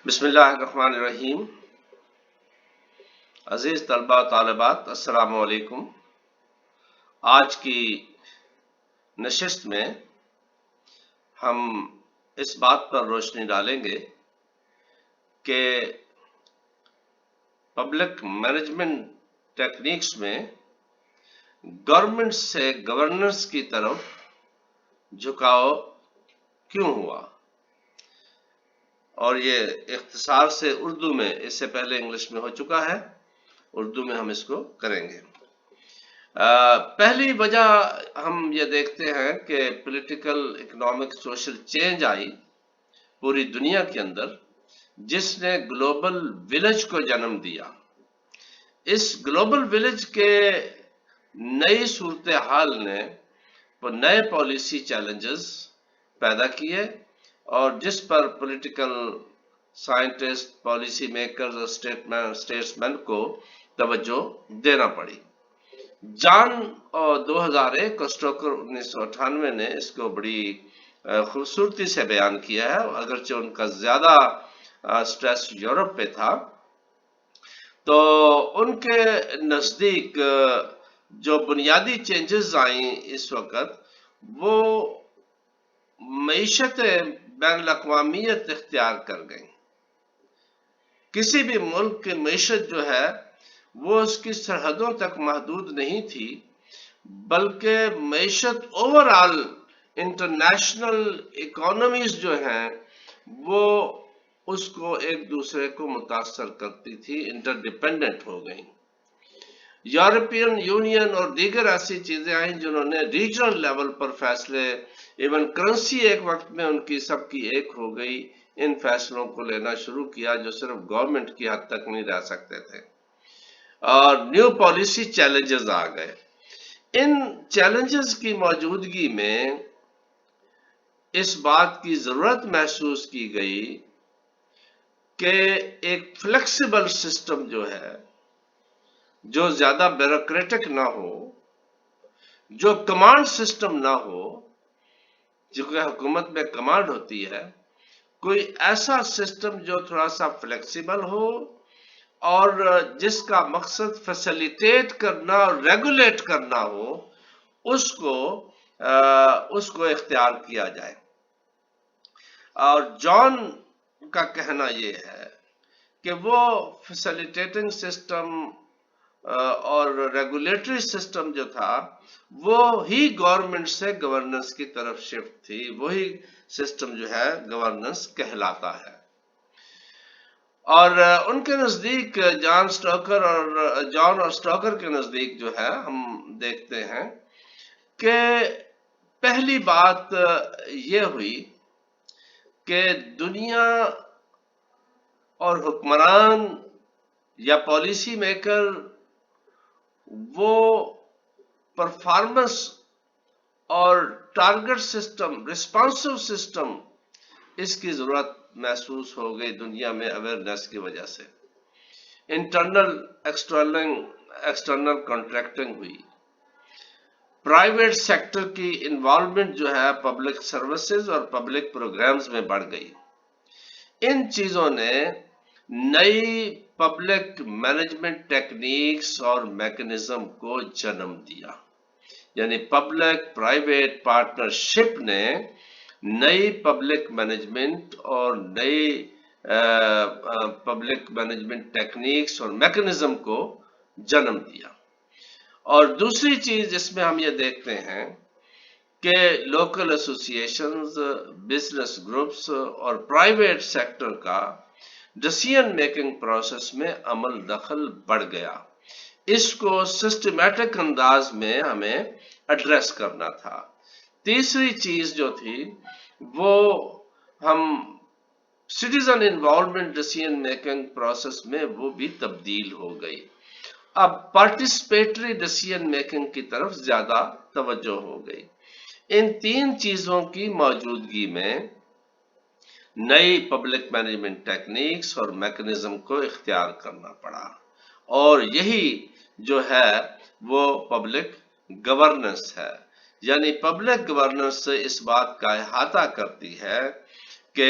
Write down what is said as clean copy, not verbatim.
بسم اللہ الرحمن الرحیم۔ عزیز طلبہ طالبات، السلام علیکم۔ آج کی نشست میں ہم اس بات پر روشنی ڈالیں گے کہ پبلک مینجمنٹ ٹیکنیکس میں گورنمنٹ سے گورننس کی طرف جھکاؤ کیوں ہوا، اور یہ اختصار سے اردو میں، اس سے پہلے انگلش میں ہو چکا ہے، اردو میں ہم اس کو کریں گے۔ پہلی وجہ ہم یہ دیکھتے ہیں کہ پولیٹیکل، اکنامک، سوشل چینج آئی پوری دنیا کے اندر، جس نے گلوبل ولیج کو جنم دیا۔ اس گلوبل ولیج کے نئی صورتحال نے نئے پالیسی چیلنجز پیدا کیے، اور جس پر پولیٹیکل سائنٹسٹ، پالیسی میکرز اور اسٹیٹسمین کو توجہ دینا پڑی۔ جان 2001 اور اسٹوکر 1998 نے اس کو بڑی خوبصورتی سے بیان کیا ہے، اگرچہ ان کا زیادہ سٹریس یورپ پہ تھا۔ تو ان کے نزدیک جو بنیادی چینجز آئیں اس وقت، وہ معیشت بین الاقوامیت اختیار کر گئیں۔ کسی بھی ملک کی معیشت جو ہے وہ اس کی سرحدوں تک محدود نہیں تھی، بلکہ معیشت اوورآل انٹرنیشنل اکانومیز جو ہیں وہ اس کو ایک دوسرے کو متاثر کرتی تھی، انٹر ڈیپینڈنٹ ہو گئیں۔ یورپین یونین اور دیگر ایسی چیزیں آئیں جنہوں نے ریجنل لیول پر فیصلے، ایون کرنسی ایک وقت میں ان کی سب کی ایک ہو گئی، ان فیصلوں کو لینا شروع کیا جو صرف گورنمنٹ کی حد تک نہیں رہ سکتے تھے، اور نیو پالیسی چیلنجز آ گئے۔ ان چیلنجز کی موجودگی میں اس بات کی ضرورت محسوس کی گئی کہ ایک فلیکسیبل سسٹم جو ہے، جو زیادہ بیوروکریٹک نہ ہو، جو کمانڈ سسٹم نہ ہو، کیونکہ حکومت میں کمانڈ ہوتی ہے، کوئی ایسا سسٹم جو تھوڑا سا فلیکسیبل ہو اور جس کا مقصد فیسیلیٹیٹ کرنا اور ریگولیٹ کرنا ہو، اس کو اختیار کیا جائے۔ اور جان کا کہنا یہ ہے کہ وہ فیسیلیٹیٹنگ سسٹم اور ریگولیٹری سسٹم جو تھا، وہ ہی گورنمنٹ سے گورننس کی طرف شفٹ تھی، وہی سسٹم جو ہے گورننس کہلاتا ہے۔ اور ان کے نزدیک جان اور سٹوکر کے نزدیک جو ہے، ہم دیکھتے ہیں کہ پہلی بات یہ ہوئی کہ دنیا اور حکمران یا پالیسی میکر وہ پرفارمنس اور ٹارگٹ سسٹم، رسپانسو سسٹم، اس کی ضرورت محسوس ہو گئی دنیا میں اویئرنیس کی وجہ سے۔ انٹرنل ایکسٹرنل کانٹریکٹنگ ہوئی، پرائیویٹ سیکٹر کی انوالومنٹ جو ہے پبلک سروسز اور پبلک پروگرامز میں بڑھ گئی۔ ان چیزوں نے نئی پبلک مینجمنٹ ٹیکنیکس اور میکنزم کو جنم دیا، یعنی پبلک پرائیویٹ پارٹنرشپ نے نئی پبلک مینجمنٹ اور نئی پبلک مینجمنٹ ٹیکنیکس اور میکنزم کو جنم دیا۔ اور دوسری چیز جس میں ہم یہ دیکھتے ہیں کہ لوکل ایسوسیشنز، بزنس گروپس اور پرائیویٹ سیکٹر کا ڈیسیژن میکنگ پروسیس میں عمل دخل بڑھ گیا۔ اس کو سسٹمیٹک انداز میں ہمیں ایڈریس کرنا تھا۔ تیسری چیز جو تھی وہ ہم citizen involvement decision making process میں وہ بھی تبدیل ہو گئی۔ اب پارٹیسپیٹری ڈیسیژن میکنگ کی طرف زیادہ توجہ ہو گئی۔ ان تین چیزوں کی موجودگی میں نئی پبلک مینجمنٹ ٹیکنیکس اور میکنزم کو اختیار کرنا پڑا، اور یہی جو ہے وہ پبلک گورننس ہے۔ یعنی پبلک گورننس اس بات کا احاطہ کرتی ہے کہ